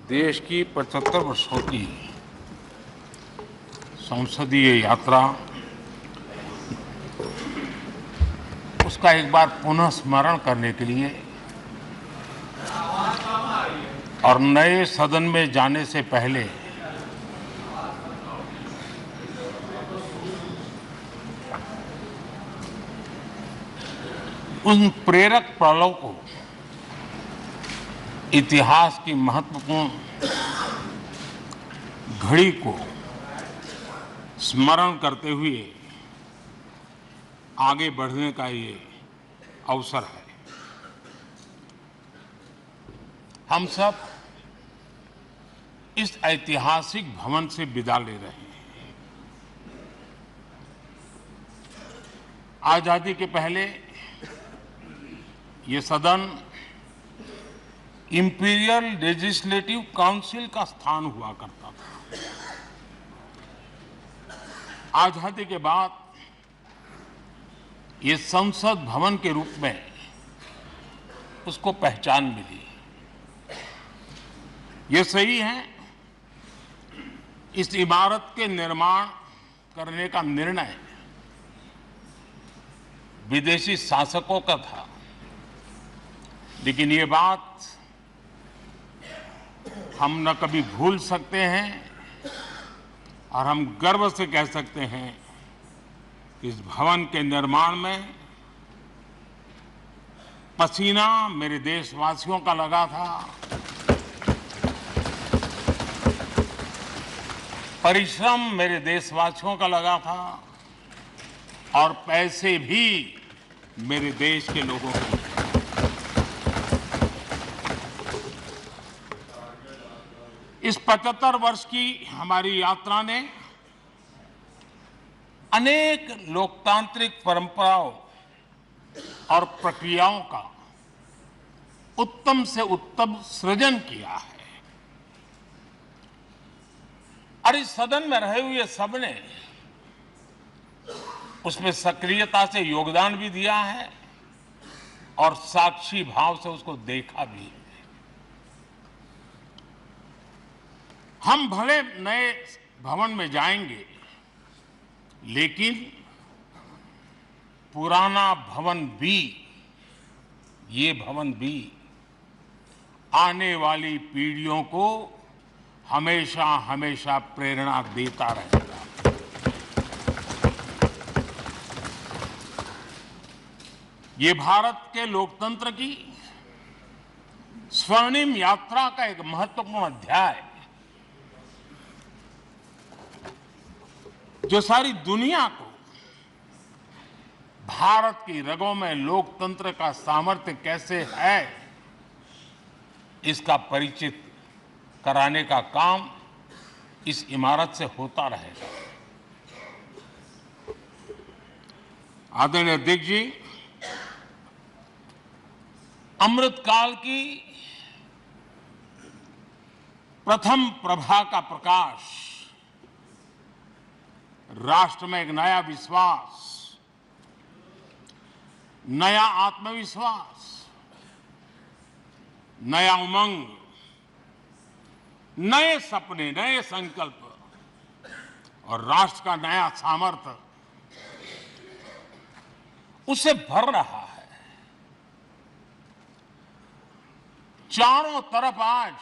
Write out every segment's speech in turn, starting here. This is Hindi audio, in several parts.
देश की 75 वर्षों की संसदीय यात्रा, उसका एक बार पुनः स्मरण करने के लिए और नए सदन में जाने से पहले उन प्रेरक पलों को, इतिहास की महत्वपूर्ण घड़ी को स्मरण करते हुए आगे बढ़ने का ये अवसर है। हम सब इस ऐतिहासिक भवन से विदा ले रहे हैं। आजादी के पहले ये सदन इंपीरियल लेजिस्लेटिव काउंसिल का स्थान हुआ करता था। आजादी के बाद ये संसद भवन के रूप में उसको पहचान मिली। ये सही है, इस इमारत के निर्माण करने का निर्णय विदेशी शासकों का था, लेकिन ये बात हम न कभी भूल सकते हैं और हम गर्व से कह सकते हैं कि इस भवन के निर्माण में पसीना मेरे देशवासियों का लगा था, परिश्रम मेरे देशवासियों का लगा था और पैसे भी मेरे देश के लोगों के। इस 75 वर्ष की हमारी यात्रा ने अनेक लोकतांत्रिक परंपराओं और प्रक्रियाओं का उत्तम से उत्तम सृजन किया है और इस सदन में रहे हुए सबने उसमें सक्रियता से योगदान भी दिया है और साक्षी भाव से उसको देखा भी है। हम भले नए भवन में जाएंगे, लेकिन पुराना भवन भी, ये भवन भी आने वाली पीढ़ियों को हमेशा हमेशा प्रेरणा देता रहेगा। ये भारत के लोकतंत्र की स्वर्णिम यात्रा का एक महत्वपूर्ण अध्याय, जो सारी दुनिया को भारत की रगों में लोकतंत्र का सामर्थ्य कैसे है, इसका परिचित कराने का काम इस इमारत से होता रहेगा। आदरणीय अध्यक्ष जी, अमृतकाल की प्रथम प्रभा का प्रकाश राष्ट्र में एक नया विश्वास, नया आत्मविश्वास, नया उमंग, नए सपने, नए संकल्प और राष्ट्र का नया सामर्थ्य उससे भर रहा है। चारों तरफ आज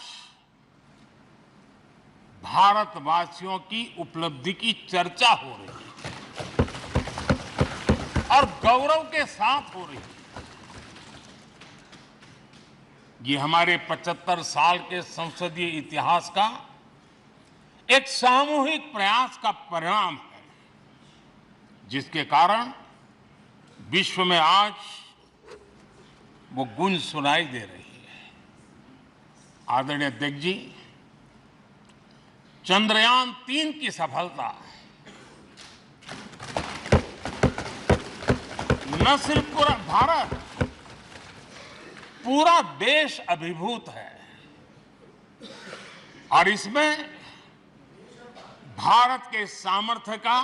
भारतवासियों की उपलब्धि की चर्चा हो रही है और गौरव के साथ हो रही है। ये हमारे 75 साल के संसदीय इतिहास का एक सामूहिक प्रयास का परिणाम है, जिसके कारण विश्व में आज वो गूंज सुनाई दे रही है। आदरणीय अध्यक्ष जी, चंद्रयान 3 की सफलता न सिर्फ पूरा भारत, पूरा देश अभिभूत है और इसमें भारत के सामर्थ्य का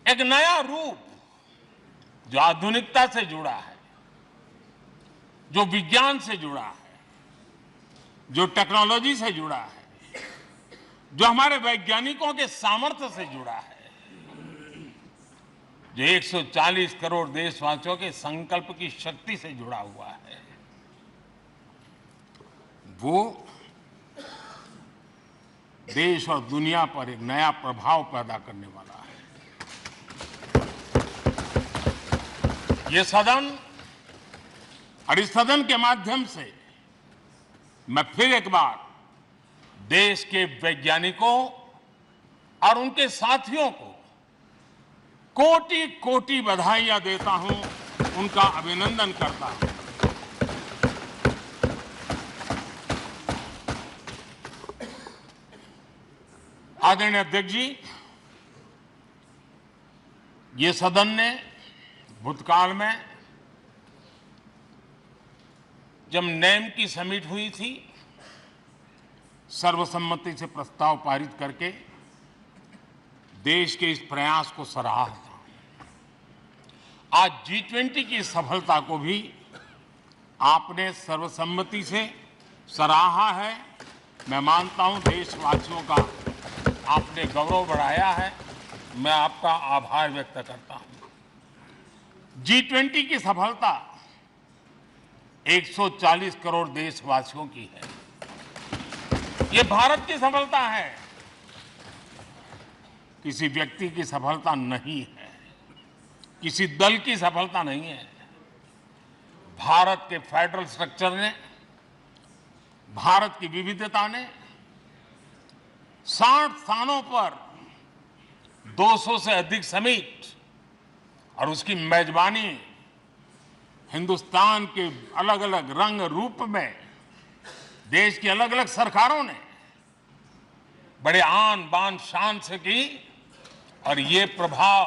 एक नया रूप, जो आधुनिकता से जुड़ा है, जो विज्ञान से जुड़ा है, जो टेक्नोलॉजी से जुड़ा है, जो हमारे वैज्ञानिकों के सामर्थ्य से जुड़ा है, जो 140 करोड़ देशवासियों के संकल्प की शक्ति से जुड़ा हुआ है, वो देश और दुनिया पर एक नया प्रभाव पैदा करने वाला है। ये सदन और इस सदन के माध्यम से मैं फिर एक बार देश के वैज्ञानिकों और उनके साथियों को कोटि कोटि बधाइयां देता हूं, उनका अभिनंदन करता हूं। आदरणीय अध्यक्ष जी, ये सदन ने भूतकाल में जब नेम की समिट हुई थी, सर्वसम्मति से प्रस्ताव पारित करके देश के इस प्रयास को सराहा था। आज G20 की सफलता को भी आपने सर्वसम्मति से सराहा है। मैं मानता हूं देशवासियों का आपने गौरव बढ़ाया है। मैं आपका आभार व्यक्त करता हूं। G20 की सफलता 140 करोड़ देशवासियों की है। ये भारत की सफलता है, किसी व्यक्ति की सफलता नहीं है, किसी दल की सफलता नहीं है। भारत के फेडरल स्ट्रक्चर ने, भारत की विविधता ने 60 स्थानों पर 200 से अधिक समिट और उसकी मेजबानी हिंदुस्तान के अलग अलग रंग रूप में देश की अलग अलग सरकारों ने बड़े आन बान शान से की और ये प्रभाव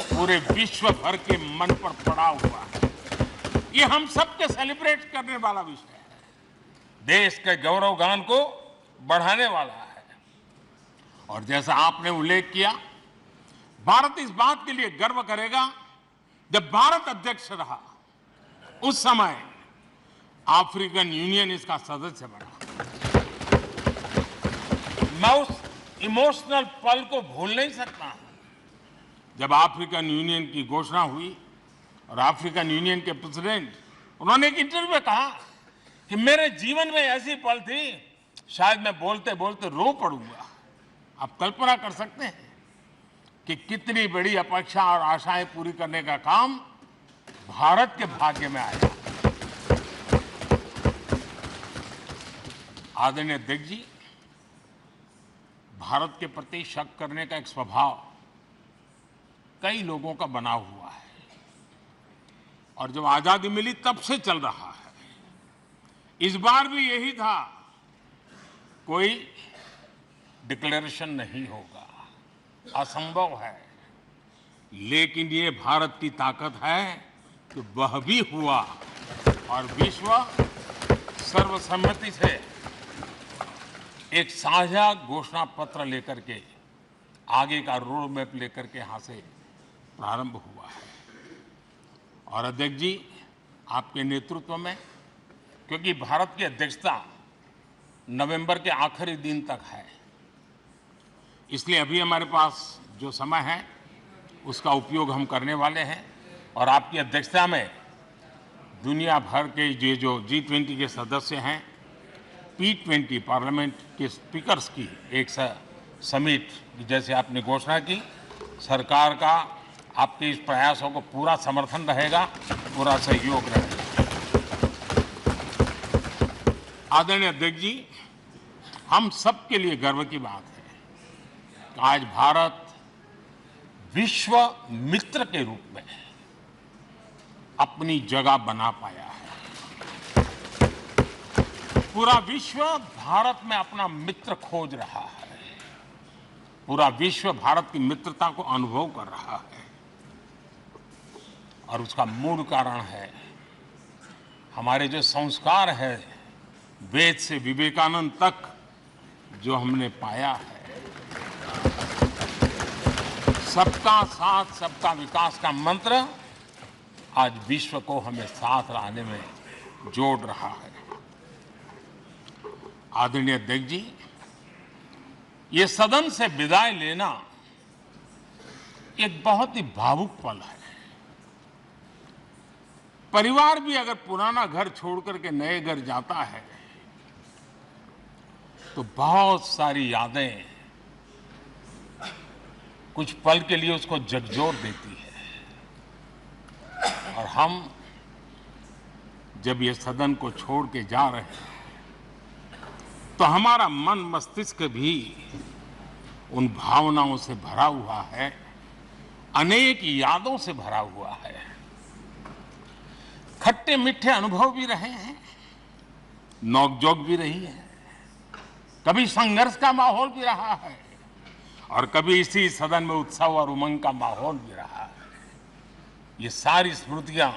पूरे विश्व भर के मन पर पड़ा हुआ है। ये हम सबके सेलिब्रेट करने वाला विषय है, देश के गौरवगान को बढ़ाने वाला है। और जैसा आपने उल्लेख किया, भारत इस बात के लिए गर्व करेगा, जब भारत अध्यक्ष रहा उस समय अफ्रीकन यूनियन इसका सदस्य बना। मैं उस इमोशनल पल को भूल नहीं सकता जब अफ्रीकन यूनियन की घोषणा हुई और अफ्रीकन यूनियन के प्रेसिडेंट, उन्होंने एक इंटरव्यू में कहा कि मेरे जीवन में ऐसी पल थी, शायद मैं बोलते बोलते रो पड़ूंगा। आप कल्पना कर सकते हैं कि कितनी बड़ी अपेक्षा और आशाएं पूरी करने का काम भारत के भाग्य में आया। आदरणीय अध्यक्ष जी, भारत के प्रति शक करने का एक स्वभाव कई लोगों का बना हुआ है और जब आजादी मिली तब से चल रहा है। इस बार भी यही था, कोई डिक्लेरेशन नहीं होगा, असंभव है। लेकिन ये भारत की ताकत है कि वह भी हुआ और विश्व सर्वसम्मति से एक साझा घोषणा पत्र लेकर के आगे का रोड मैप लेकर के यहां से प्रारंभ हुआ है। और अध्यक्ष जी, आपके नेतृत्व में, क्योंकि भारत की अध्यक्षता नवंबर के आखिरी दिन तक है, इसलिए अभी हमारे पास जो समय है उसका उपयोग हम करने वाले हैं। और आपकी अध्यक्षता में दुनिया भर के ये जो G20 के सदस्य हैं, P20 पार्लियामेंट के स्पीकर्स की एक समिट, जैसे आपने घोषणा की, सरकार का आपके इस प्रयासों को पूरा समर्थन रहेगा, पूरा सहयोग रहेगा। आदरणीय अध्यक्ष जी, हम सबके लिए गर्व की बात है कि आज भारत विश्व मित्र के रूप में अपनी जगह बना पाया है। पूरा विश्व भारत में अपना मित्र खोज रहा है, पूरा विश्व भारत की मित्रता को अनुभव कर रहा है और उसका मूल कारण है हमारे जो संस्कार है, वेद से विवेकानंद तक जो हमने पाया है। सबका साथ सबका विकास का मंत्र आज विश्व को हमें साथ लाने में जोड़ रहा है। आदरणीय अध्यक्ष जी, ये सदन से विदाई लेना एक बहुत ही भावुक पल है। परिवार भी अगर पुराना घर छोड़ करके नए घर जाता है तो बहुत सारी यादें कुछ पल के लिए उसको झकझोर देती है। और हम जब ये सदन को छोड़ के जा रहे हैं तो हमारा मन मस्तिष्क भी उन भावनाओं से भरा हुआ है, अनेक यादों से भरा हुआ है। खट्टे मीठे अनुभव भी रहे हैं, नोकझोंक भी रही है, कभी संघर्ष का माहौल भी रहा है और कभी इसी सदन में उत्सव और उमंग का माहौल भी रहा है। ये सारी स्मृतियां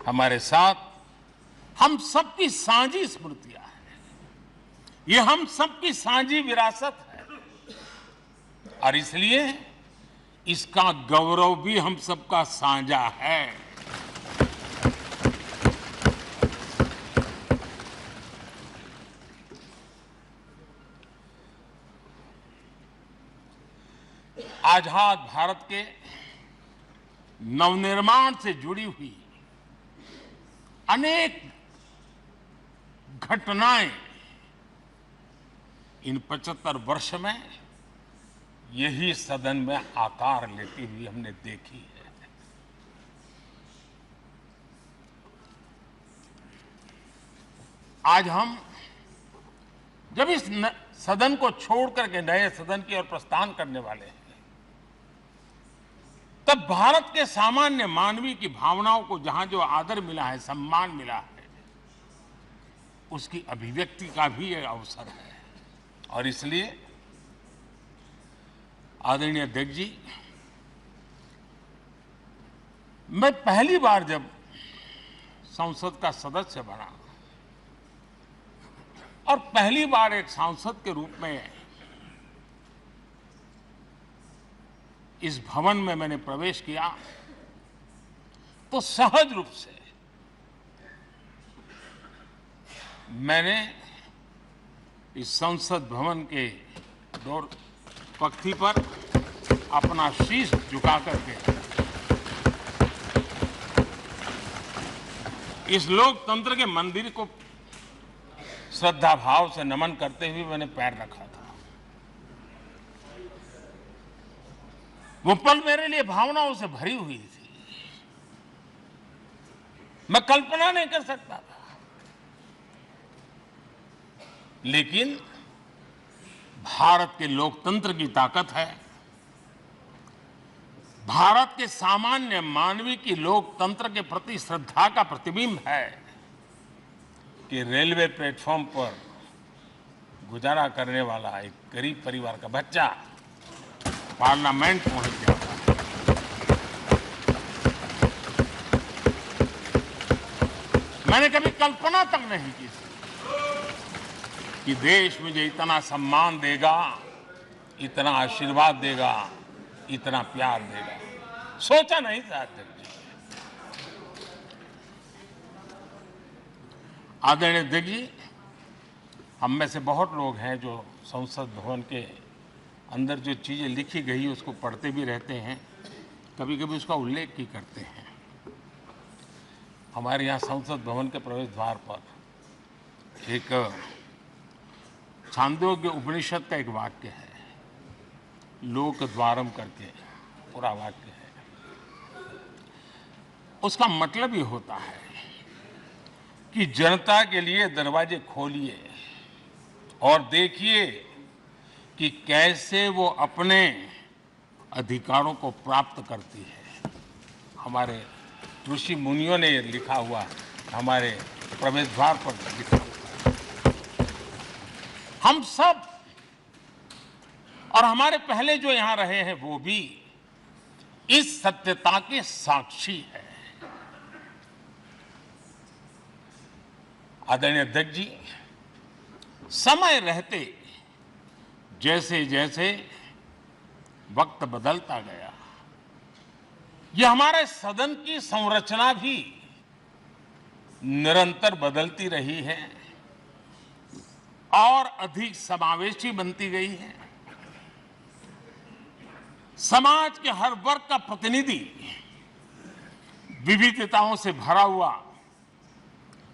हमारे साथ हम सबकी साझी स्मृतियां हैं, ये हम सबकी साझी विरासत है और इसलिए इसका गौरव भी हम सबका साझा है। आजाद भारत के नवनिर्माण से जुड़ी हुई अनेक घटनाएं इन 75 वर्ष में यही सदन में आकार लेती हुई हमने देखी है। आज हम जब इस सदन को छोड़ करके नए सदन की ओर प्रस्थान करने वाले हैं तब भारत के सामान्य मानवीय की भावनाओं को जहां जो आदर मिला है, सम्मान मिला है, उसकी अभिव्यक्ति का भी यह अवसर है। और इसलिए आदरणीय अध्यक्ष जी, मैं पहली बार जब संसद का सदस्य बना और पहली बार एक सांसद के रूप में इस भवन में मैंने प्रवेश किया तो सहज रूप से मैंने इस संसद भवन के डोर पक्ति पर अपना शीश झुका करके इस लोकतंत्र के मंदिर को श्रद्धा भाव से नमन करते हुए मैंने पैर रखा था। वो पल मेरे लिए भावनाओं से भरी हुई थी, मैं कल्पना नहीं कर सकता था। लेकिन भारत के लोकतंत्र की ताकत है, भारत के सामान्य मानवीय की लोकतंत्र के प्रति श्रद्धा का प्रतिबिंब है कि रेलवे प्लेटफॉर्म पर गुजारा करने वाला एक गरीब परिवार का बच्चा पार्लियामेंट पहुंच गया। मैंने कभी कल्पना तक नहीं की कि देश मुझे इतना सम्मान देगा, इतना आशीर्वाद देगा, इतना प्यार देगा। सोचा नहीं था अध्यक्ष जी। आदरणीय अध्यक्ष जी, हम में से बहुत लोग हैं जो संसद भवन के अंदर जो चीजें लिखी गई उसको पढ़ते भी रहते हैं, कभी कभी उसका उल्लेख भी करते हैं। हमारे यहाँ संसद भवन के प्रवेश द्वार पर एक छांदोग्य उपनिषद का एक वाक्य है, लोक द्वारम करके पूरा वाक्य है। उसका मतलब ये होता है कि जनता के लिए दरवाजे खोलिए और देखिए कि कैसे वो अपने अधिकारों को प्राप्त करती है। हमारे ऋषि मुनियों ने लिखा हुआ है, हमारे प्रवेश द्वार पर लिखा हुआ है। हम सब और हमारे पहले जो यहां रहे हैं वो भी इस सत्यता के साक्षी है। आदरणीय अध्यक्ष जी, समय रहते जैसे जैसे वक्त बदलता गया, यह हमारे सदन की संरचना भी निरंतर बदलती रही है और अधिक समावेशी बनती गई है। समाज के हर वर्ग का प्रतिनिधि विविधताओं से भरा हुआ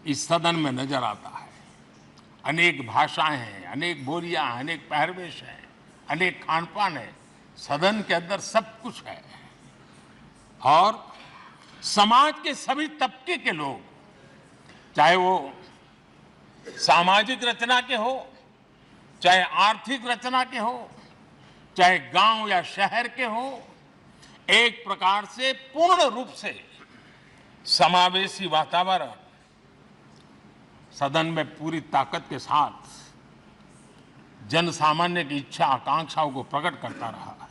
इस सदन में नजर आता है। अनेक भाषाएं हैं, अनेक बोलियां हैं, अनेक पहरवेश हैं, अनेक खान-पान है। सदन के अंदर सब कुछ है और समाज के सभी तबके के लोग, चाहे वो सामाजिक रचना के हो, चाहे आर्थिक रचना के हो, चाहे गांव या शहर के हो, एक प्रकार से पूर्ण रूप से समावेशी वातावरण सदन में पूरी ताकत के साथ जन सामान्य की इच्छा आकांक्षाओं को प्रकट करता रहा है।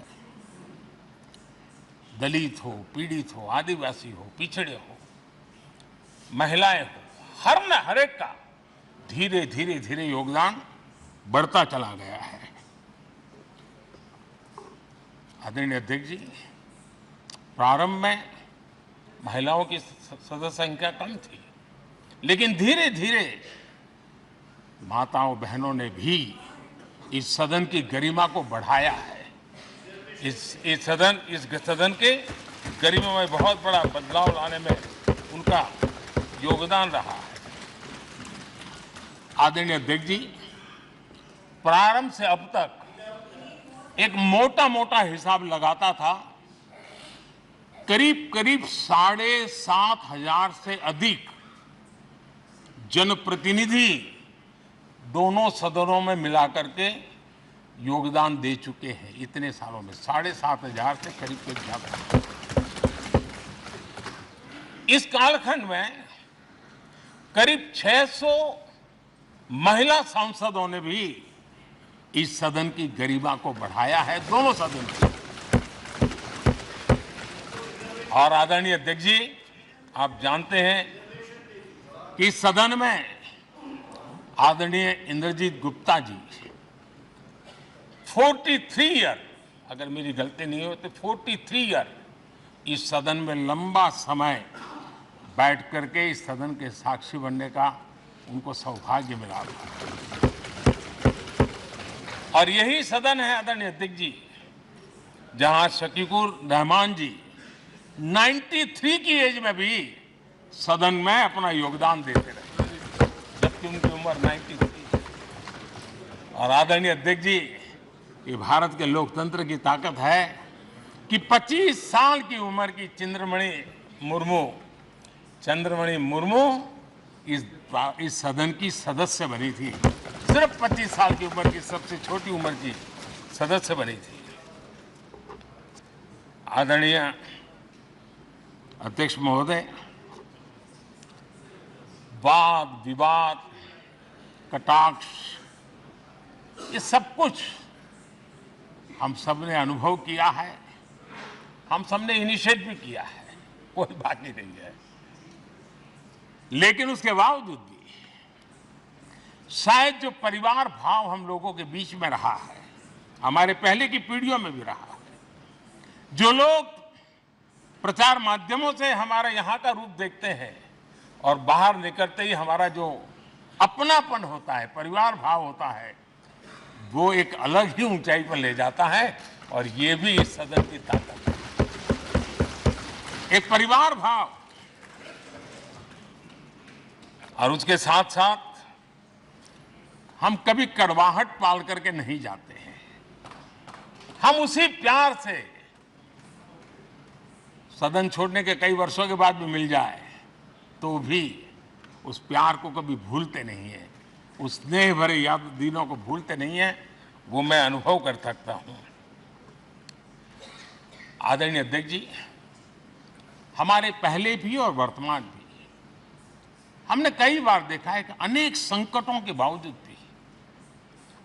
दलित हो, पीड़ित हो, आदिवासी हो, पिछड़े हो, महिलाएं हो, हर एक का धीरे धीरे धीरे योगदान बढ़ता चला गया है। आदरणीय अध्यक्ष जी, प्रारंभ में महिलाओं की सदस्य संख्या कम थी, लेकिन धीरे धीरे माताओं बहनों ने भी इस सदन की गरिमा को बढ़ाया है। इस सदन के गरिमा में बहुत बड़ा बदलाव लाने में उनका योगदान रहा है। आदरणीय अध्यक्ष जी, प्रारंभ से अब तक एक मोटा हिसाब लगाता था, करीब 7,500 से अधिक जनप्रतिनिधि दोनों सदनों में मिलाकर के योगदान दे चुके हैं। इतने सालों में 7,500 से करीब ज्यादा। इस कालखंड में करीब 600 महिला सांसदों ने भी इस सदन की गरिमा को बढ़ाया है, दोनों सदन की। और आदरणीय अध्यक्ष जी, आप जानते हैं कि इस सदन में आदरणीय इंद्रजीत गुप्ता जी 43 ईयर, अगर मेरी गलती नहीं हो तो 43 ईयर इस सदन में लंबा समय बैठ करके इस सदन के साक्षी बनने का उनको सौभाग्य मिला। और यही सदन है आदरणीय अध्यक्ष जी, जहां शकीकुर रहमान जी 93 की एज में भी सदन में अपना योगदान देते रहे, जबकि उनकी उम्र 93। और आदरणीय अध्यक्ष जी, ये भारत के लोकतंत्र की ताकत है कि 25 साल की उम्र की चंद्रमणि मुर्मू इस सदन की सदस्य बनी थी। सिर्फ 25 साल की उम्र की, सबसे छोटी उम्र की सदस्य बनी थी। आदरणीय अध्यक्ष महोदय, वाद विवाद, कटाक्ष, ये सब कुछ हम सब ने अनुभव किया है, हम सब ने इनिशिएट भी किया है, कोई बात नहीं रही है। लेकिन उसके बावजूद भी शायद जो परिवार भाव हम लोगों के बीच में रहा है, हमारे पहले की पीढ़ियों में भी रहा है, जो लोग प्रचार माध्यमों से हमारे यहाँ का रूप देखते हैं और बाहर निकलते ही हमारा जो अपनापन होता है, परिवार भाव होता है, वो एक अलग ही ऊंचाई पर ले जाता है। और ये भी इस सदन की ताकत है, एक परिवार भाव। और उसके साथ साथ हम कभी कड़वाहट पाल करके नहीं जाते हैं। हम उसी प्यार से सदन छोड़ने के कई वर्षों के बाद भी मिल जाए तो भी उस प्यार को कभी भूलते नहीं है, उस स्नेह भरे याद दिनों को भूलते नहीं है। वो मैं अनुभव कर सकता हूं। आदरणीय अध्यक्ष जी, हमारे पहले भी और वर्तमान भी हमने कई बार देखा है कि अनेक संकटों के बावजूद भी,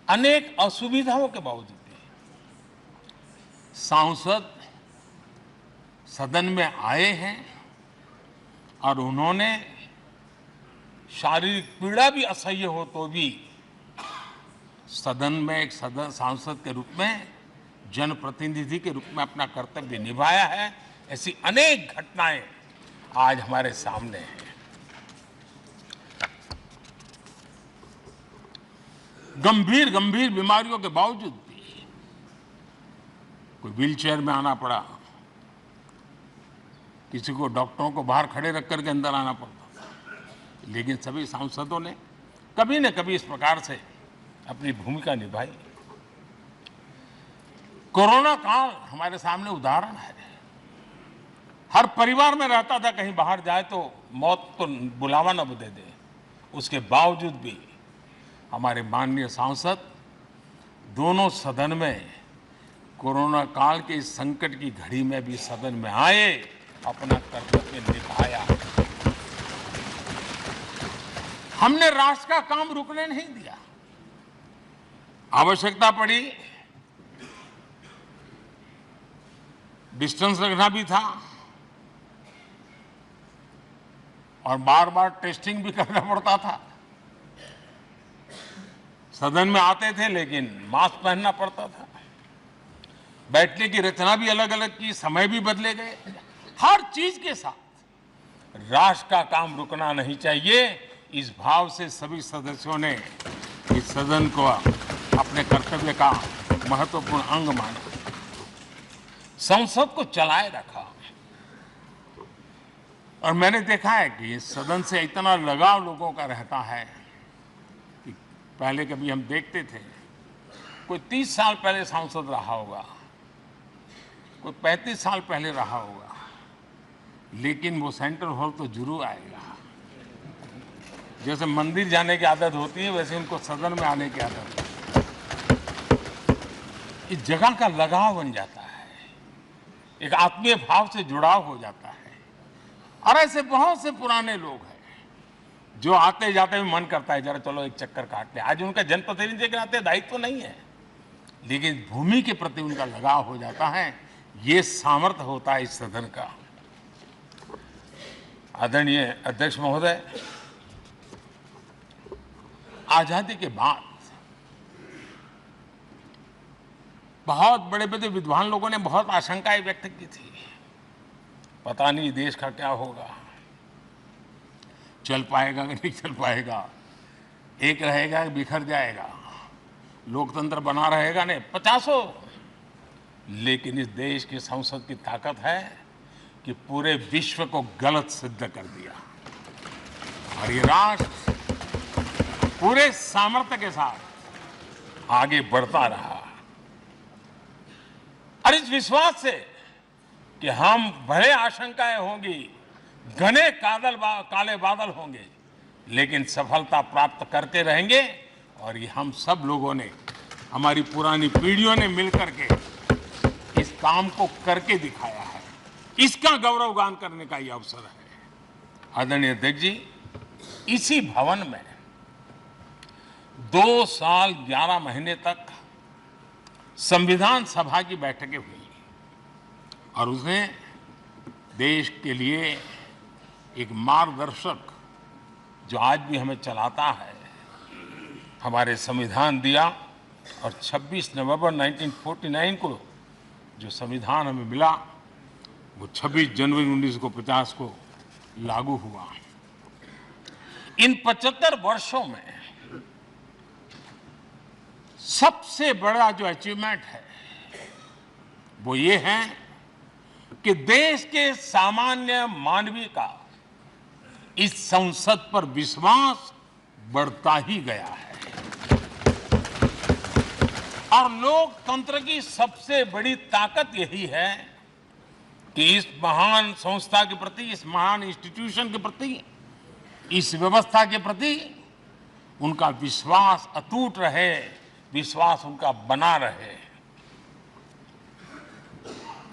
अनेक असुविधाओं के बावजूद भी सांसद सदन में आए हैं और उन्होंने शारीरिक पीड़ा भी असह्य हो तो भी सदन में एक सांसद के रूप में, जनप्रतिनिधि के रूप में अपना कर्तव्य निभाया है। ऐसी अनेक घटनाएं आज हमारे सामने हैं। गंभीर गंभीर बीमारियों के बावजूद भी कोई व्हीलचेयर में आना पड़ा, किसी को डॉक्टरों को बाहर खड़े रख करके अंदर आना पड़ता, लेकिन सभी सांसदों ने कभी न कभी इस प्रकार से अपनी भूमिका निभाई। कोरोना काल हमारे सामने उदाहरण है। हर परिवार में रहता था कहीं बाहर जाए तो मौत तो बुलावा न दे दे, उसके बावजूद भी हमारे माननीय सांसद दोनों सदन में कोरोना काल के इस संकट की घड़ी में भी सदन में आए, अपना कर्तव्य निभाया। हमने राष्ट्र का काम रुकने नहीं दिया। आवश्यकता पड़ी, डिस्टेंस रखना भी था और बार बार टेस्टिंग भी करना पड़ता था। सदन में आते थे लेकिन मास्क पहनना पड़ता था। बैठने की रचना भी अलग अलग की, समय भी बदले गए। हर चीज के साथ राष्ट्र का काम रुकना नहीं चाहिए, इस भाव से सभी सदस्यों ने इस सदन को अपने कर्तव्य का महत्वपूर्ण अंग माना, संसद को चलाए रखा। और मैंने देखा है कि इस सदन से इतना लगाव लोगों का रहता है कि पहले कभी हम देखते थे कोई 30 साल पहले सांसद रहा होगा, कोई 35 साल पहले रहा होगा, लेकिन वो सेंट्रल हॉल तो जरूर आएगा। जैसे मंदिर जाने की आदत होती है, वैसे उनको सदन में आने की आदत है। इस जगह का लगाव बन जाता है, एक आत्मीय भाव से जुड़ाव हो जाता है। और ऐसे बहुत से पुराने लोग हैं जो आते जाते में मन करता है जरा चलो एक चक्कर काट ले। आज उनका जनप्रतिनिधि के नाते दायित्व तो नहीं है, लेकिन भूमि के प्रति उनका लगाव हो जाता है। ये सामर्थ्य होता है इस सदन का। आदरणीय अध्यक्ष महोदय, आजादी के बाद बहुत बड़े बड़े विद्वान लोगों ने बहुत आशंकाएं व्यक्त की थी, पता नहीं देश का क्या होगा, चल पाएगा कि नहीं चल पाएगा, एक रहेगा कि बिखर जाएगा, लोकतंत्र बना रहेगा नहीं, 50। लेकिन इस देश की संसद की ताकत है कि पूरे विश्व को गलत सिद्ध कर दिया और ये राष्ट्र पूरे सामर्थ्य के साथ आगे बढ़ता रहा। और इस विश्वास से कि हम भले आशंकाएं होंगी, घने काले बादल होंगे, लेकिन सफलता प्राप्त करते रहेंगे। और ये हम सब लोगों ने, हमारी पुरानी पीढ़ियों ने मिलकर के इस काम को करके दिखाया है, इसका गौरवगान करने का ये अवसर है। आदरणीय अध्यक्ष जी, इसी भवन में 2 साल 11 महीने तक संविधान सभा की बैठकें हुई और उसने देश के लिए एक मार्गदर्शक जो आज भी हमें चलाता है, हमारे संविधान दिया। और 26 नवंबर 1949 को जो संविधान हमें मिला, वो 26 जनवरी 1950 को लागू हुआ। इन 75 वर्षों में सबसे बड़ा जो अचीवमेंट है वो ये है कि देश के सामान्य मानवी का इस संसद पर विश्वास बढ़ता ही गया है। और लोकतंत्र की सबसे बड़ी ताकत यही है कि इस महान संस्था के प्रति, इस महान इंस्टीट्यूशन के प्रति, इस व्यवस्था के प्रति उनका विश्वास अटूट रहे, विश्वास उनका बना रहे।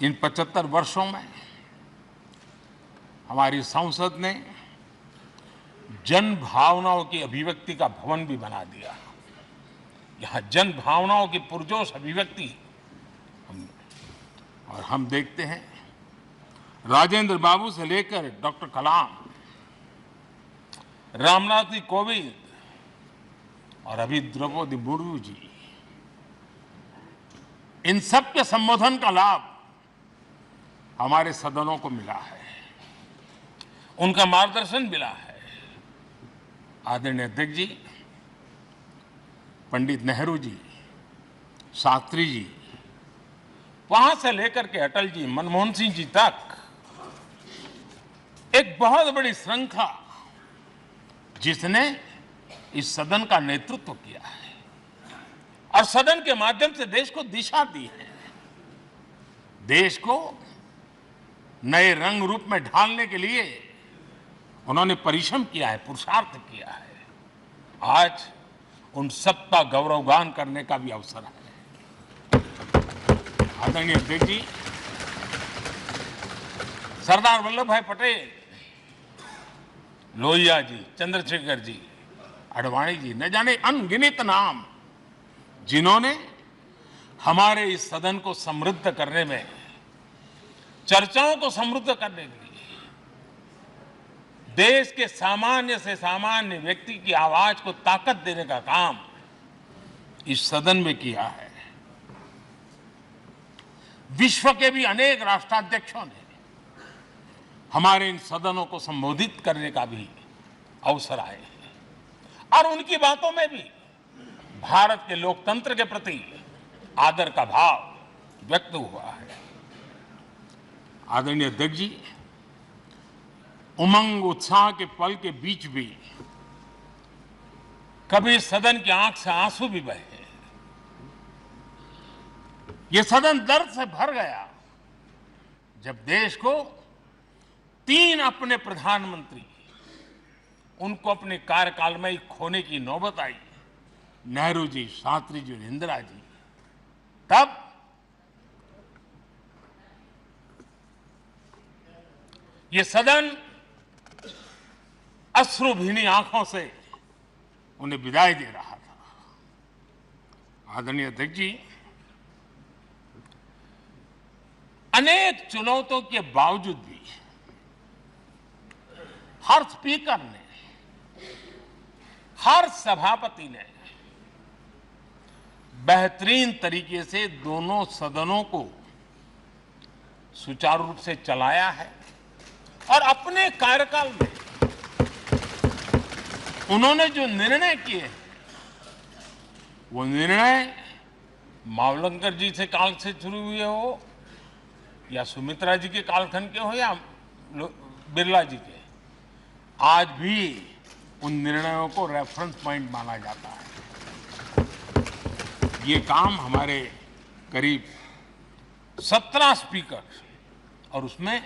इन 75 वर्षों में हमारी संसद ने जन भावनाओं की अभिव्यक्ति का भवन भी बना दिया। यहाँ जन भावनाओं की पुरजोश अभिव्यक्ति और हम देखते हैं राजेंद्र बाबू से लेकर डॉक्टर कलाम, रामनाथ जी कोविंद और अभी द्रौपदी मुर्मू जी, इन सब के संबोधन का लाभ हमारे सदनों को मिला है, उनका मार्गदर्शन मिला है। आदरणीय अध्यक्ष जी, पंडित नेहरू जी, शास्त्री जी, वहां से लेकर के अटल जी, मनमोहन सिंह जी तक एक बहुत बड़ी श्रृंखला जिसने इस सदन का नेतृत्व किया है और सदन के माध्यम से देश को दिशा दी है, देश को नए रंग रूप में ढालने के लिए उन्होंने परिश्रम किया है, पुरुषार्थ किया है। आज उन सबका गौरवगान करने का भी अवसर है। आदरणीय अध्यक्ष जी, सरदार वल्लभ भाई पटेल, लोहिया जी, चंद्रशेखर जी, आडवाणी जी, न जाने अनगिनत नाम जिन्होंने हमारे इस सदन को समृद्ध करने में, चर्चाओं को समृद्ध करने के लिए, देश के सामान्य से सामान्य व्यक्ति की आवाज को ताकत देने का काम इस सदन में किया है। विश्व के भी अनेक राष्ट्राध्यक्षों ने हमारे इन सदनों को संबोधित करने का भी अवसर आए हैं और उनकी बातों में भी भारत के लोकतंत्र के प्रति आदर का भाव व्यक्त हुआ है। आदरणीय अध्यक्ष जी, उमंग उत्साह के पल के बीच भी कभी सदन की आंख से आंसू भी बहे। ये सदन दर्द से भर गया जब देश को 3 अपने प्रधानमंत्री उनको अपने कार्यकाल में ही खोने की नौबत आई, नेहरू जी, शास्त्री जी और इंदिरा जी। तब ये सदन अश्रुभीनी आंखों से उन्हें विदाई दे रहा था। आदरणीय अध्यक्ष जी, अनेक चुनौतियों के बावजूद भी हर स्पीकर ने, हर सभापति ने बेहतरीन तरीके से दोनों सदनों को सुचारू रूप से चलाया है और अपने कार्यकाल में उन्होंने जो निर्णय किए वो निर्णय मावलंकर जी से काल से शुरू हुए हो या सुमित्रा जी के कालखंड के हो या बिरला जी के, आज भी उन निर्णयों को रेफरेंस पॉइंट माना जाता है। ये काम हमारे करीब 17 स्पीकर और उसमें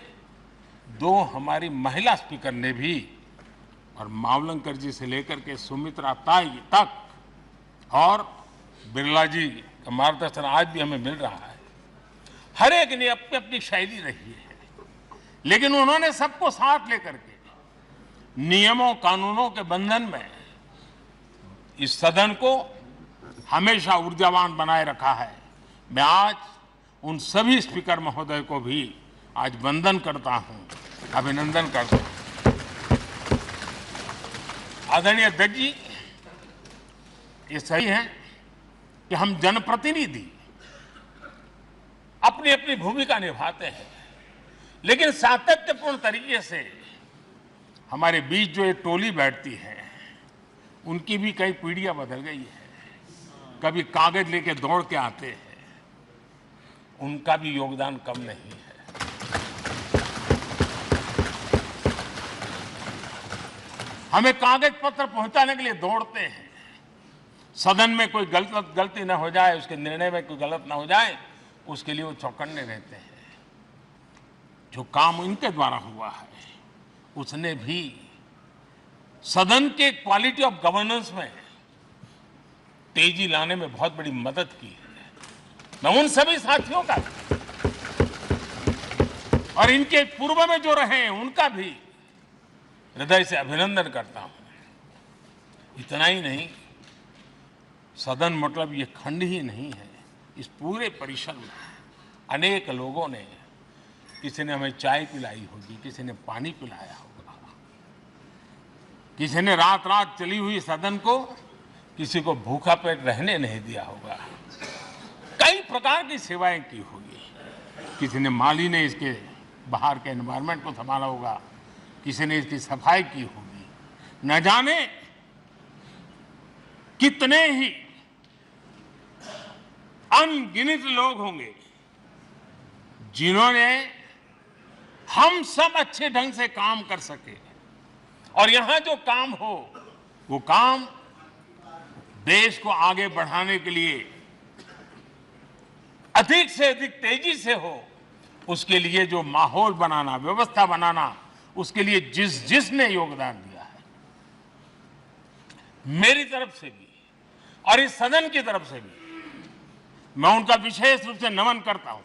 2 हमारी महिला स्पीकर ने भी, और मावलंकर जी से लेकर के सुमित्रा ताई तक और बिरला जी का मार्गदर्शन आज भी हमें मिल रहा है। हर एक ने अपनी अपनी शैली रही है, लेकिन उन्होंने सबको साथ लेकर के नियमों कानूनों के बंधन में इस सदन को हमेशा ऊर्जावान बनाए रखा है। मैं आज उन सभी स्पीकर महोदय को भी आज वंदन करता हूं, अभिनंदन करता हूं। आदरणीय अध्यक्ष जी, ये सही है कि हम जनप्रतिनिधि अपनी अपनी भूमिका निभाते हैं, लेकिन सातत्यपूर्ण तरीके से हमारे बीच जो ये टोली बैठती है उनकी भी कई पीढ़ियां बदल गई है। कभी कागज लेके दौड़ के आते हैं, उनका भी योगदान कम नहीं है। हमें कागज पत्र पहुंचाने के लिए दौड़ते हैं, सदन में कोई गलती न हो जाए, उसके निर्णय में कोई गलत न हो जाए, उसके लिए वो चौकन्ने रहते हैं। जो काम इनके द्वारा हुआ है उसने भी सदन के क्वालिटी ऑफ गवर्नेंस में तेजी लाने में बहुत बड़ी मदद की है। मैं उन सभी साथियों का और इनके पूर्व में जो रहे हैं उनका भी हृदय से अभिनंदन करता हूं। इतना ही नहीं, सदन मतलब ये खंड ही नहीं है, इस पूरे परिसर में अनेक लोगों ने, किसी ने हमें चाय पिलाई होगी, किसी ने पानी पिलाया होगा, किसी ने रात रात चली हुई सदन को किसी को भूखा पेट रहने नहीं दिया होगा। कई प्रकार की सेवाएं की होगी। किसी ने माली ने इसके बाहर के एनवायरनमेंट को संभाला होगा, किसी ने इसकी सफाई की होगी। न जाने कितने ही अनगिनत लोग होंगे जिन्होंने हम सब अच्छे ढंग से काम कर सके और यहां जो काम हो वो काम देश को आगे बढ़ाने के लिए अधिक से अधिक तेजी से हो, उसके लिए जो माहौल बनाना, व्यवस्था बनाना, उसके लिए जिसने योगदान दिया है, मेरी तरफ से भी और इस सदन की तरफ से भी मैं उनका विशेष रूप से नमन करता हूं।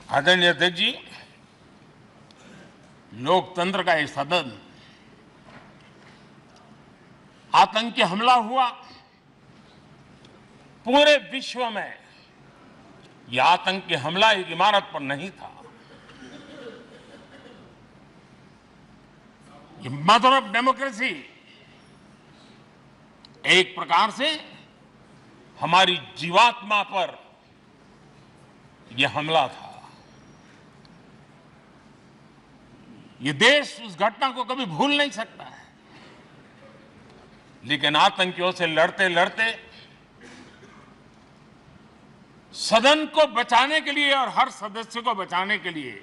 आदरणीय अध्यक्ष जी, लोकतंत्र का ये सदन, आतंकी हमला हुआ, पूरे विश्व में यह आतंकी हमला एक इमारत पर नहीं था, ये मदर ऑफ डेमोक्रेसी एक प्रकार से हमारी जीवात्मा पर यह हमला था। ये देश उस घटना को कभी भूल नहीं सकता है, लेकिन आतंकियों से लड़ते लड़ते सदन को बचाने के लिए और हर सदस्य को बचाने के लिए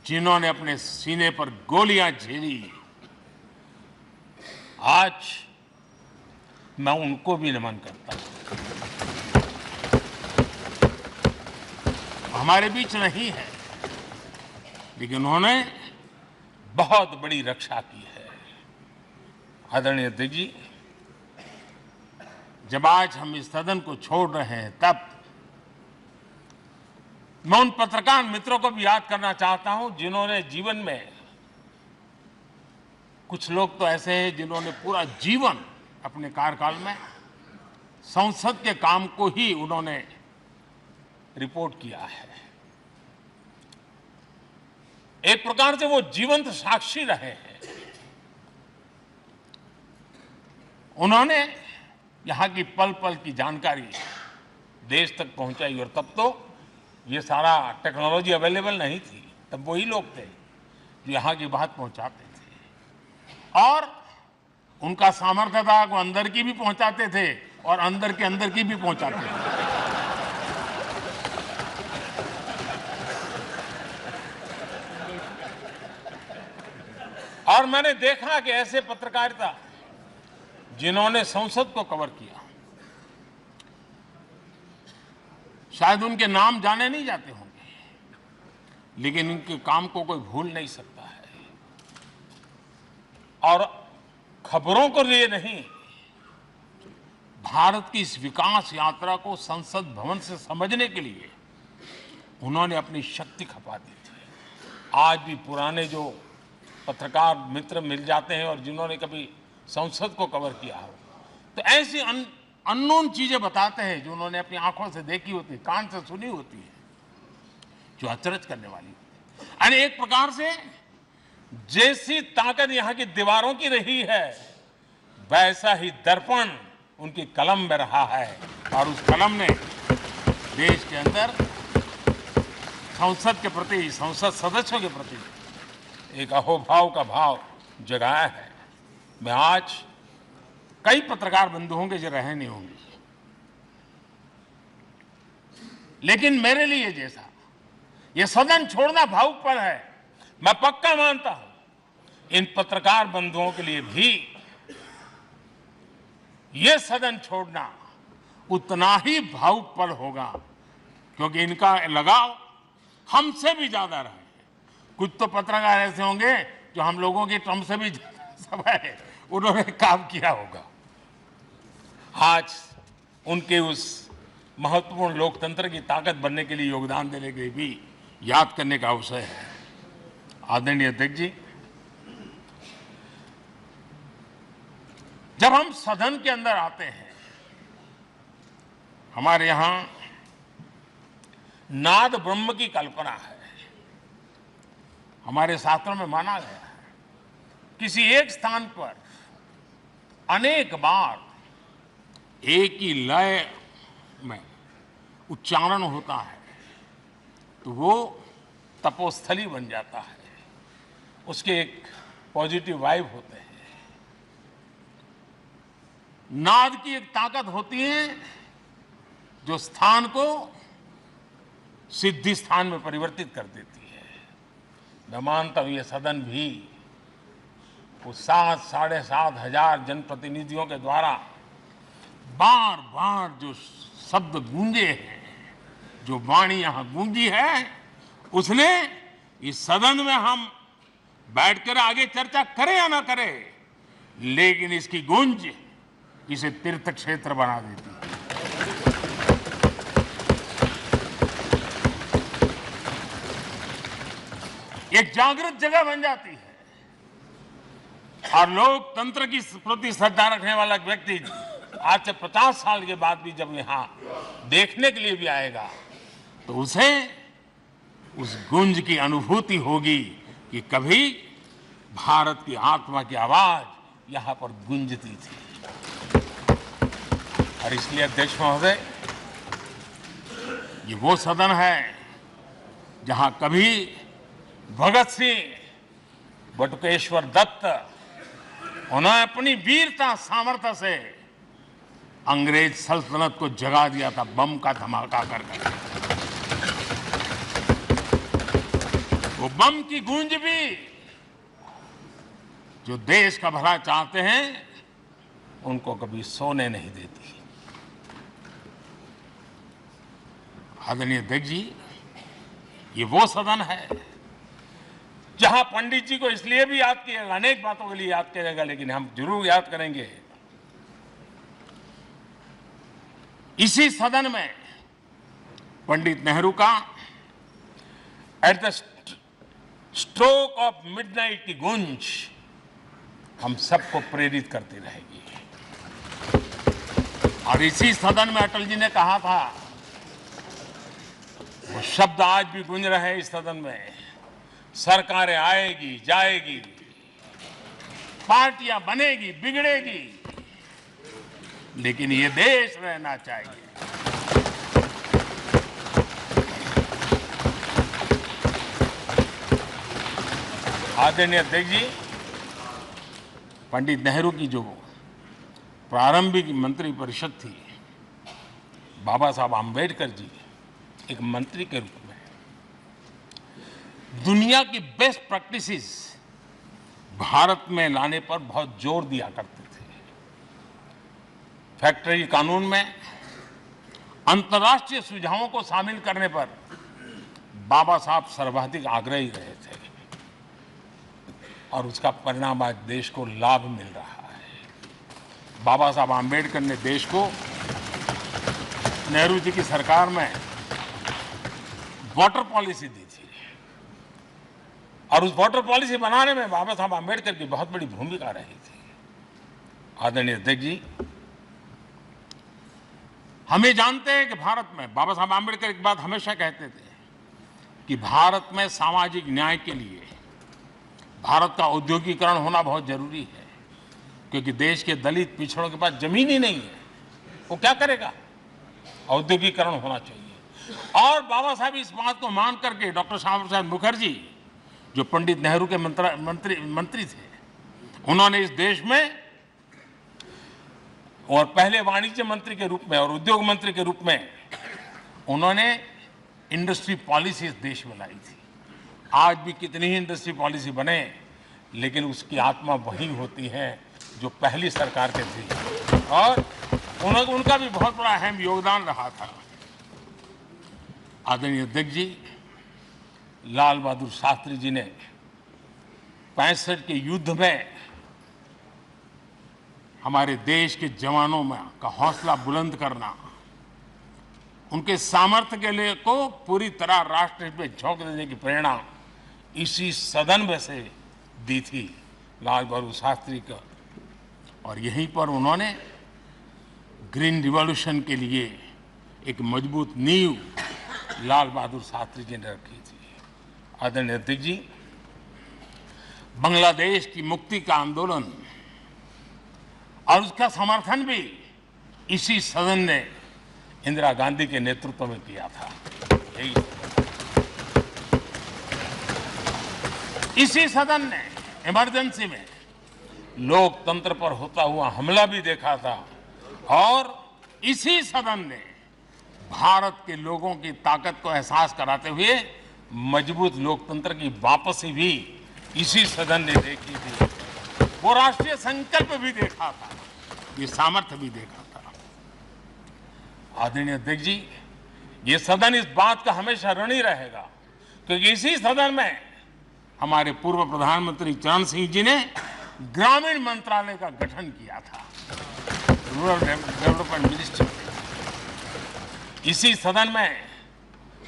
जिन्होंने अपने सीने पर गोलियां झेली, आज मैं उनको भी नमन करता हूं। हमारे बीच नहीं है, लेकिन उन्होंने बहुत बड़ी रक्षा की है। आदरणीय अध्यक्ष जी, जब आज हम इस सदन को छोड़ रहे हैं, तब मैं उन पत्रकार मित्रों को भी याद करना चाहता हूं जिन्होंने जीवन में, कुछ लोग तो ऐसे हैं जिन्होंने पूरा जीवन अपने कार्यकाल में संसद के काम को ही उन्होंने रिपोर्ट किया है। एक प्रकार से वो जीवंत साक्षी रहे हैं। उन्होंने यहां की पल पल की जानकारी देश तक पहुंचाई, और तब तो ये सारा टेक्नोलॉजी अवेलेबल नहीं थी। तब वही लोग थे जो यहां की बात पहुंचाते थे, और उनका सामर्थ्य था वो अंदर की भी पहुंचाते थे और अंदर के अंदर की भी पहुंचाते थे। और मैंने देखा कि ऐसे पत्रकारिता जिन्होंने संसद को कवर किया, शायद उनके नाम जाने नहीं जाते होंगे, लेकिन उनके काम को कोई भूल नहीं सकता है। और खबरों को लिए नहीं, भारत की इस विकास यात्रा को संसद भवन से समझने के लिए उन्होंने अपनी शक्ति खपा दी थी। आज भी पुराने जो पत्रकार मित्र मिल जाते हैं और जिन्होंने कभी संसद को कवर किया हो, तो ऐसी अननोन चीजें बताते हैं जो उन्होंने अपनी आंखों से देखी होती है, कान से सुनी होती है, जो अचरज करने वाली होती है। यानी एक प्रकार से जैसी ताकत यहां की दीवारों की रही है, वैसा ही दर्पण उनकी कलम में रहा है, और उस कलम ने देश के अंदर संसद के प्रति, संसद सदस्यों के प्रति एक अहोभाव का भाव जगाया है। मैं आज, कई पत्रकार बंधु होंगे जो रहे नहीं होंगे, लेकिन मेरे लिए जैसा ये सदन छोड़ना भावुक पल है, मैं पक्का मानता हूं इन पत्रकार बंधुओं के लिए भी ये सदन छोड़ना उतना ही भावुक पल होगा, क्योंकि इनका लगाव हमसे भी ज्यादा रहे। कुछ तो पत्रकार ऐसे होंगे जो हम लोगों की टर्म से भी सब है, उन्होंने काम किया होगा। आज उनके उस महत्वपूर्ण लोकतंत्र की ताकत बनने के लिए, योगदान देने के लिए भी याद करने का अवसर है। आदरणीय अध्यक्ष जी, जब हम सदन के अंदर आते हैं, हमारे यहां नाद ब्रह्म की कल्पना है। हमारे शास्त्रों में माना गया है किसी एक स्थान पर अनेक बार एक ही लय में उच्चारण होता है तो वो तपोस्थली बन जाता है। उसके एक पॉजिटिव वाइब होते हैं। नाद की एक ताकत होती है जो स्थान को सिद्धि स्थान में परिवर्तित कर देती है। मैं मानता हूं ये सदन भी उस 7,500 जनप्रतिनिधियों के द्वारा बार बार जो शब्द गूंजे हैं, जो वाणी यहां गूंजी है, उसने इस सदन में हम बैठकर आगे चर्चा करें या ना करें, लेकिन इसकी गूंज इसे तीर्थ क्षेत्र बना देती है। एक जागृत जगह बन जाती है और लोकतंत्र की प्रति श्रद्धा रखने वाला व्यक्ति आज से 50 साल के बाद भी जब यहां देखने के लिए भी आएगा तो उसे उस गूंज की अनुभूति होगी कि कभी भारत की आत्मा की आवाज यहां पर गूंजती थी। और इसलिए अध्यक्ष महोदय, ये वो सदन है जहां कभी भगत सिंह, बटुकेश्वर दत्त, उन्होंने अपनी वीरता सामर्थ्य से अंग्रेज सल्तनत को जगा दिया था बम का धमाका करके। वो बम की गूंज भी जो देश का भला चाहते हैं उनको कभी सोने नहीं देती। आदरणीय अध्यक्ष जी, ये वो सदन है जहां पंडित जी को इसलिए भी याद किया, अनेक बातों के लिए याद किया जाएगा, लेकिन हम जरूर याद करेंगे इसी सदन में पंडित नेहरू का at the stroke of midnight की गूंज हम सबको प्रेरित करती रहेगी। और इसी सदन में अटल जी ने कहा था, वो शब्द आज भी गूंज रहे हैं इस सदन में, सरकारें आएगी जाएगी, पार्टियां बनेगी बिगड़ेगी, लेकिन ये देश रहना चाहिए। आदरणीय अध्यक्ष जी, पंडित नेहरू की जो प्रारंभिक मंत्री परिषद थी, बाबा साहब आम्बेडकर जी एक मंत्री के रूप में दुनिया की बेस्ट प्रैक्टिसेस भारत में लाने पर बहुत जोर दिया करते थे। फैक्ट्री कानून में अंतर्राष्ट्रीय सुझावों को शामिल करने पर बाबा साहब सर्वाधिक आग्रही रहे थे और उसका परिणाम आज देश को लाभ मिल रहा है। बाबा साहब आम्बेडकर ने देश को नेहरू जी की सरकार में वाटर पॉलिसी दी थी और उस वाटर पॉलिसी बनाने में बाबा साहब आम्बेडकर की बहुत बड़ी भूमिका रही थी। आदरणीय अध्यक्ष जी, हम ये जानते हैं कि भारत में बाबा साहब आम्बेडकर एक बात हमेशा कहते थे कि भारत में सामाजिक न्याय के लिए भारत का औद्योगिकरण होना बहुत जरूरी है, क्योंकि देश के दलित पिछड़ों के पास जमीन ही नहीं है, वो क्या करेगा? औद्योगिकरण होना चाहिए। और बाबा साहब इस बात को मान करके डॉक्टर श्यामा प्रसाद मुखर्जी, जो पंडित नेहरू के मंत्री थे, उन्होंने इस देश में और पहले वाणिज्य मंत्री के रूप में और उद्योग मंत्री के रूप में उन्होंने इंडस्ट्री पॉलिसी इस देश में लाई थी। आज भी कितनी ही इंडस्ट्री पॉलिसी बने, लेकिन उसकी आत्मा वही होती है जो पहली सरकार के थी और उनका भी बहुत बड़ा अहम योगदान रहा था। आदरणीय अध्यक्ष जी, लाल बहादुर शास्त्री जी ने 65 के युद्ध में हमारे देश के जवानों में का हौसला बुलंद करना, उनके सामर्थ्य के लिए को पूरी तरह राष्ट्र में झोंक देने की प्रेरणा इसी सदन में से दी थी लाल बहादुर शास्त्री का। और यहीं पर उन्होंने ग्रीन रिवॉल्यूशन के लिए एक मजबूत नींव लाल बहादुर शास्त्री जी ने रखी थी। आदरणीय अध्यक्ष जी, बांग्लादेश की मुक्ति का आंदोलन और उसका समर्थन भी इसी सदन ने इंदिरा गांधी के नेतृत्व में किया था। इसी सदन ने इमरजेंसी में लोकतंत्र पर होता हुआ हमला भी देखा था और इसी सदन ने भारत के लोगों की ताकत को एहसास कराते हुए मजबूत लोकतंत्र की वापसी भी इसी सदन ने देखी थी। वो राष्ट्रीय संकल्प भी देखा था, ये सामर्थ्य भी देखा था। आदरणीय अध्यक्ष जी, ये सदन इस बात का हमेशा ऋणी रहेगा क्योंकि इसी सदन में हमारे पूर्व प्रधानमंत्री चरण सिंह जी ने ग्रामीण मंत्रालय का गठन किया था, रूरल डेवलपमेंट मिनिस्ट्री। इसी सदन में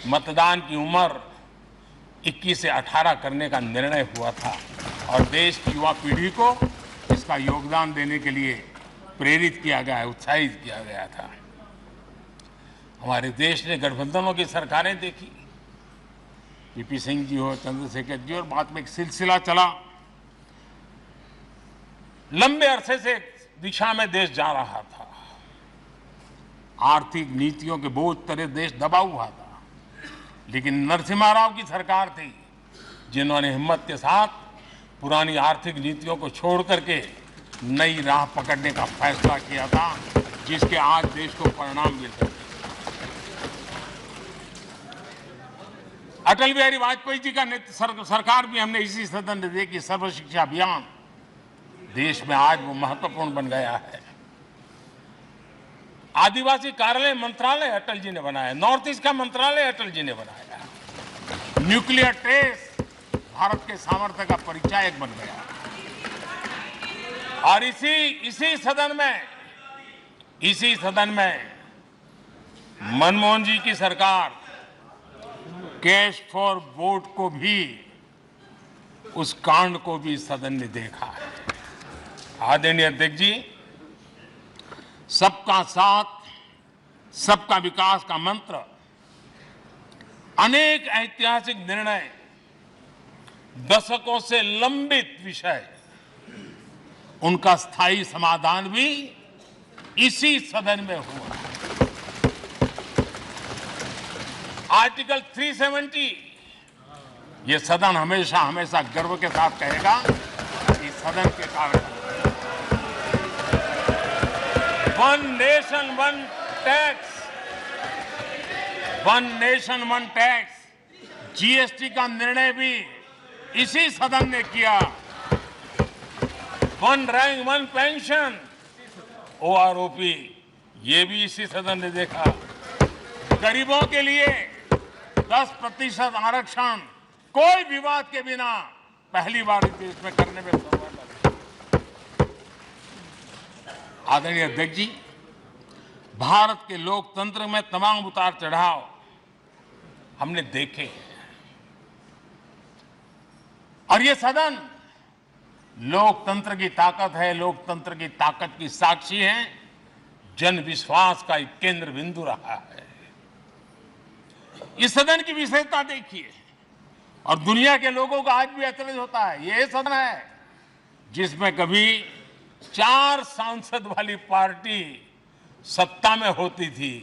मतदान की उम्र 21 से 18 करने का निर्णय हुआ था और देश की युवा पीढ़ी को इसका योगदान देने के लिए प्रेरित किया गया, उत्साहित किया गया था। हमारे देश ने गठबंधनों की सरकारें देखी, पीपी सिंह जी हो, चंद्रशेखर जी, और बाद में एक सिलसिला चला। लंबे अरसे से दिशा में देश जा रहा था, आर्थिक नीतियों के बोझ तले देश दबा हुआ था, लेकिन नरसिम्हा राव की सरकार थी जिन्होंने हिम्मत के साथ पुरानी आर्थिक नीतियों को छोड़ करके नई राह पकड़ने का फैसला किया था, जिसके आज देश को परिणाम मिल रहे हैं। अटल बिहारी वाजपेयी जी का सरकार भी हमने इसी सदन में देखी। सर्व शिक्षा अभियान देश में आज वो महत्वपूर्ण बन गया है। आदिवासी कार्यालय मंत्रालय अटल जी ने बनाया, नॉर्थ ईस्ट का मंत्रालय अटल जी ने बनाया। न्यूक्लियर टेस्ट भारत के सामर्थ्य का परिचायक बन गया। और इसी सदन में मनमोहन जी की सरकार कैश फॉर वोट को भी, उस कांड को भी सदन ने देखा है। आदरणीय अध्यक्ष जी, सबका साथ सबका विकास का मंत्र, अनेक ऐतिहासिक निर्णय, दशकों से लंबित विषय, उनका स्थायी समाधान भी इसी सदन में हुआ। आर्टिकल 370, ये सदन हमेशा हमेशा गर्व के साथ कहेगा इस सदन के कारण one nation one tax, one nation one tax, GST का निर्णय भी इसी सदन ने किया। One rank one pension, OROP, ये भी इसी सदन ने देखा। गरीबों के लिए 10% आरक्षण कोई विवाद के बिना पहली बार इस देश में करने में सफल है। आदरणीय अध्यक्ष जी, भारत के लोकतंत्र में तमाम उतार चढ़ाव हमने देखे हैं और ये सदन लोकतंत्र की ताकत है, लोकतंत्र की ताकत की साक्षी है, जन विश्वास का एक केंद्र बिंदु रहा है। इस सदन की विशेषता देखिए और दुनिया के लोगों को आज भी अचरज होता है। ये सदन है जिसमें कभी 4 सांसद वाली पार्टी सत्ता में होती थी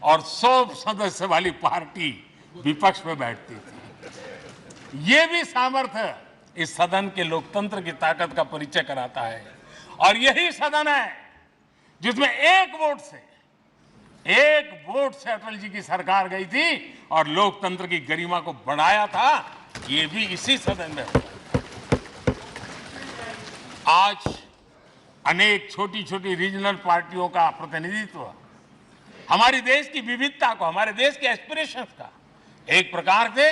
और 100 सदस्य वाली पार्टी विपक्ष में बैठती थी। ये भी सामर्थ्य इस सदन के लोकतंत्र की ताकत का परिचय कराता है। और यही सदन है जिसमें एक वोट से अटल जी की सरकार गई थी और लोकतंत्र की गरिमा को बढ़ाया था। ये भी इसी सदन में हुआ। आज अनेक छोटी छोटी रीजनल पार्टियों का प्रतिनिधित्व हमारे देश की विविधता को, हमारे देश के एस्पिरेशंस का एक प्रकार से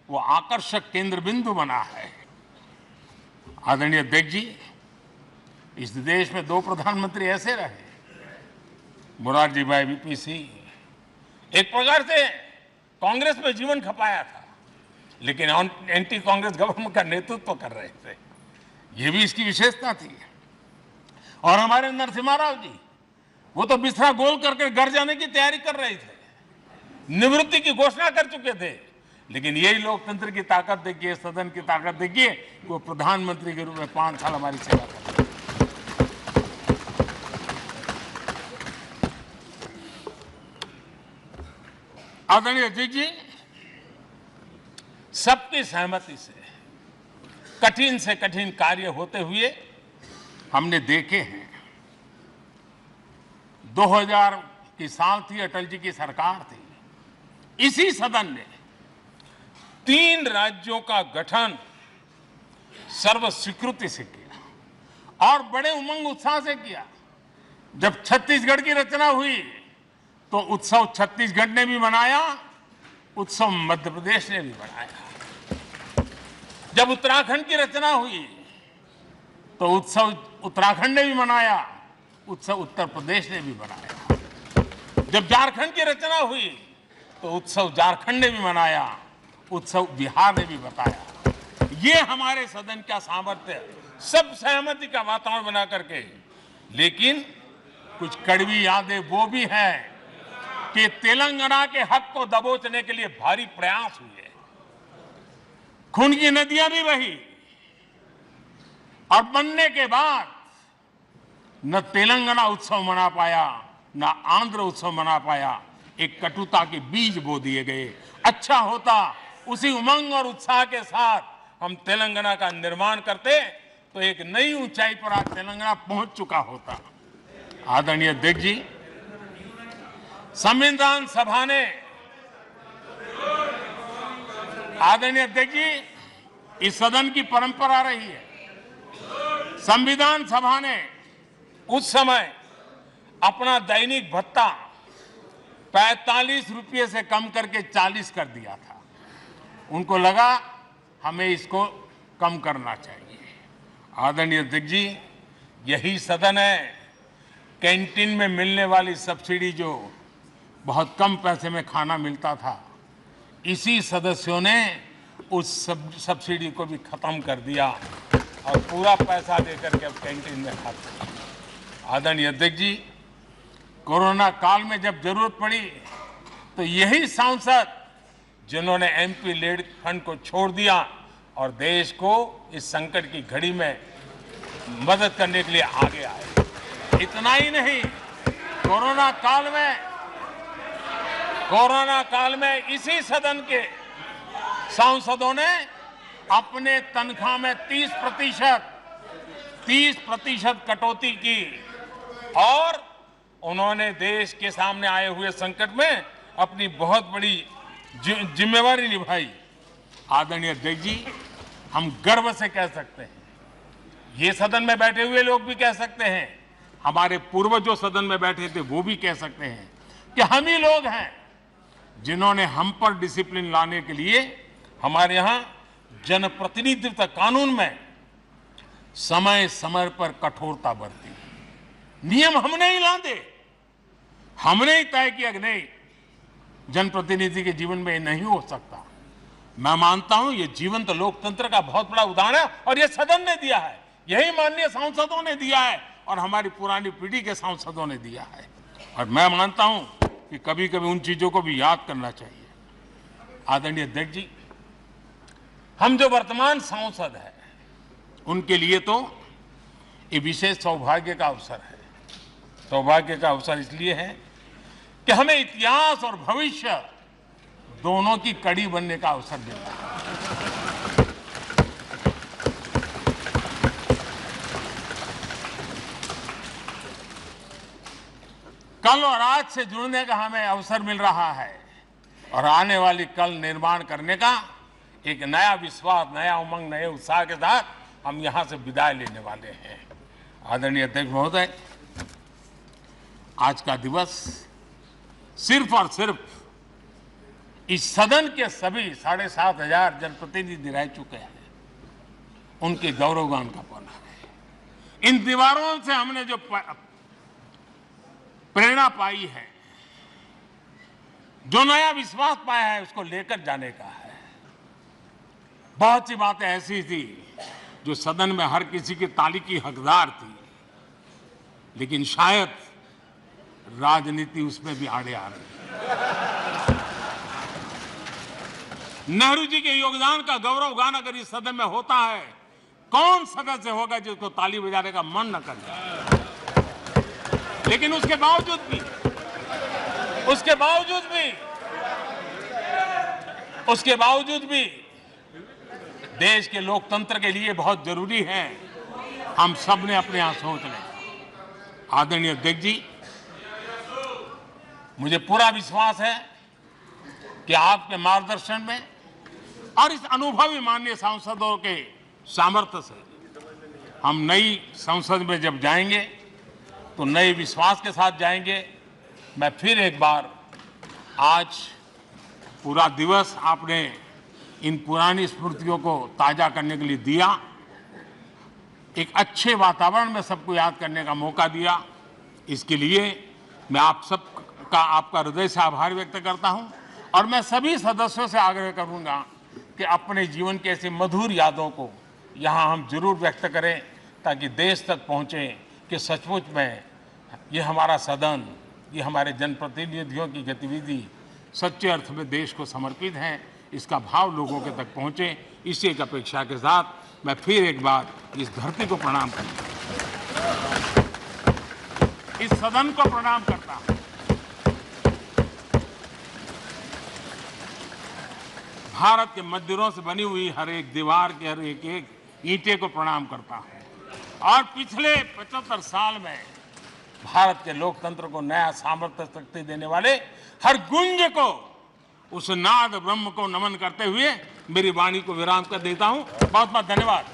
वो आकर्षक केंद्र बिंदु बना है। आदरणीय अध्यक्ष जी, इस देश में 2 प्रधानमंत्री ऐसे रहे, मोरारजी भाई वीपी सिंह एक प्रकार से कांग्रेस में जीवन खपाया था, लेकिन एंटी कांग्रेस गवर्नमेंट का नेतृत्व कर रहे थे। ये भी इसकी विशेषता थी। और हमारे नरसिम्हा राव जी, वो तो बिस्तरा गोल करके घर जाने की तैयारी कर रहे थे, निवृत्ति की घोषणा कर चुके थे, लेकिन यही लोकतंत्र की ताकत देखिए, सदन की ताकत देखिए, वो प्रधानमंत्री के रूप में 5 साल हमारी सेवा कर। आदरणीय अध्यक्ष जी, सबकी सहमति से कठिन से कठिन कार्य होते हुए हमने देखे हैं। 2000 की साल थी, अटल जी की सरकार थी। इसी सदन ने 3 राज्यों का गठन सर्वस्वीकृति से किया और बड़े उमंग उत्साह से किया। जब छत्तीसगढ़ की रचना हुई तो उत्सव छत्तीसगढ़ ने भी मनाया, उत्सव मध्य प्रदेश ने भी मनाया। जब उत्तराखंड की रचना हुई तो उत्सव उत्तराखंड ने भी मनाया, उत्सव उत्तर प्रदेश ने भी मनाया। जब झारखंड की रचना हुई तो उत्सव झारखंड ने भी मनाया, उत्सव बिहार ने भी बताया। ये हमारे सदन का सामर्थ्य, सब सहमति का वातावरण बना करके। लेकिन कुछ कड़वी यादें वो भी हैं कि तेलंगाना के हक को दबोचने के लिए भारी प्रयास हुए, खून की नदियां भी बही और बनने के बाद न तेलंगाना उत्सव मना पाया, न आंध्र उत्सव मना पाया। एक कटुता के बीज बो दिए गए। अच्छा होता उसी उमंग और उत्साह के साथ हम तेलंगाना का निर्माण करते तो एक नई ऊंचाई पर आज तेलंगाना पहुंच चुका होता। आदरणीय अध्यक्ष जी, संविधान सभा ने, आदरणीय अध्यक्ष जी, इस सदन की परंपरा रही है। संविधान सभा ने उस समय अपना दैनिक भत्ता 45 रुपये से कम करके 40 कर दिया था। उनको लगा हमें इसको कम करना चाहिए। आदरणीय अध्यक्ष जी, यही सदन है कैंटीन में मिलने वाली सब्सिडी, जो बहुत कम पैसे में खाना मिलता था, इसी सदस्यों ने उस सब्सिडी को भी खत्म कर दिया और पूरा पैसा देकर के अब कैंटीन में खाते हैं। आदरणीय अध्यक्ष जी, कोरोना काल में जब जरूरत पड़ी तो यही सांसद जिन्होंने एमपी लेड फंड को छोड़ दिया और देश को इस संकट की घड़ी में मदद करने के लिए आगे आए। इतना ही नहीं, कोरोना काल में इसी सदन के सांसदों ने अपने तनख्वाह में 30% कटौती की और उन्होंने देश के सामने आए हुए संकट में अपनी बहुत बड़ी जिम्मेवारी निभाई। आदरणीय अध्यक्ष जी, हम गर्व से कह सकते हैं, ये सदन में बैठे हुए लोग भी कह सकते हैं, हमारे पूर्वज जो सदन में बैठे थे वो भी कह सकते हैं कि हम ही लोग हैं जिन्होंने हम पर डिसिप्लिन लाने के लिए हमारे यहां जनप्रतिनिधित्व कानून में समय समय पर कठोरता बरती। नियम हमने ही लादे, हमने ही तय किया कि नहीं, जनप्रतिनिधि के जीवन में ये नहीं हो सकता। मैं मानता हूं ये जीवंत लोकतंत्र का बहुत बड़ा उदाहरण है और ये सदन ने दिया है, यही माननीय सांसदों ने दिया है और हमारी पुरानी पीढ़ी के सांसदों ने दिया है। और मैं मानता हूं कि कभी कभी उन चीजों को भी याद करना चाहिए। आदरणीय अध्यक्ष जी, हम जो वर्तमान सांसद हैं उनके लिए तो ये विशेष सौभाग्य का अवसर है। सौभाग्य का अवसर इसलिए है कि हमें इतिहास और भविष्य दोनों की कड़ी बनने का अवसर मिला है। कल और आज से जुड़ने का हमें अवसर मिल रहा है और आने वाली कल निर्माण करने का एक नया विश्वास, नया उमंग, नए उत्साह के साथ हम यहां से विदाई लेने वाले हैं। आदरणीय अध्यक्ष महोदय, आज का दिवस सिर्फ और सिर्फ इस सदन के सभी 7,500 जनप्रतिनिधि रह चुके हैं उनके गौरवगान का पल है। इन दीवारों से हमने जो प्रेरणा पाई है, जो नया विश्वास पाया है, उसको लेकर जाने का है। बहुत सी बातें ऐसी थी जो सदन में हर किसी की ताली की हकदार थी, लेकिन शायद राजनीति उसमें भी आड़े आ रही है। नेहरू जी के योगदान का गौरवगान अगर इस सदन में होता है, कौन सदस्य होगा जिसको ताली बजाने का मन न करे। लेकिन उसके बावजूद भी देश के लोकतंत्र के लिए बहुत जरूरी है हम सब ने अपने यहां सोच लें। आदरणीय अध्यक्ष जी, मुझे पूरा विश्वास है कि आपके मार्गदर्शन में और इस अनुभवी माननीय सांसदों के सामर्थ्य से हम नई संसद में जब जाएंगे तो नए विश्वास के साथ जाएंगे। मैं फिर एक बार आज पूरा दिवस आपने इन पुरानी स्मृतियों को ताजा करने के लिए दिया, एक अच्छे वातावरण में सबको याद करने का मौका दिया। इसके लिए मैं आप सब का आपका हृदय से आभार व्यक्त करता हूं और मैं सभी सदस्यों से आग्रह करूंगा कि अपने जीवन के ऐसी मधुर यादों को यहां हम जरूर व्यक्त करें ताकि देश तक पहुंचे कि सचमुच में ये हमारा सदन, ये हमारे जनप्रतिनिधियों की गतिविधि सच्चे अर्थ में देश को समर्पित है, इसका भाव लोगों के तक पहुंचे। इसी एक अपेक्षा के साथ मैं फिर एक बार इस धरती को प्रणाम करता हूं, इस सदन को प्रणाम करता हूं, भारत के मंदिरों से बनी हुई हर एक दीवार के हर एक एक ईंटे को प्रणाम करता हूं और पिछले 75 साल में भारत के लोकतंत्र को नया सामर्थ्य शक्ति देने वाले हर गुंज को, उस नाद ब्रह्म को नमन करते हुए मेरी वाणी को विराम कर देता हूं। बहुत बहुत धन्यवाद।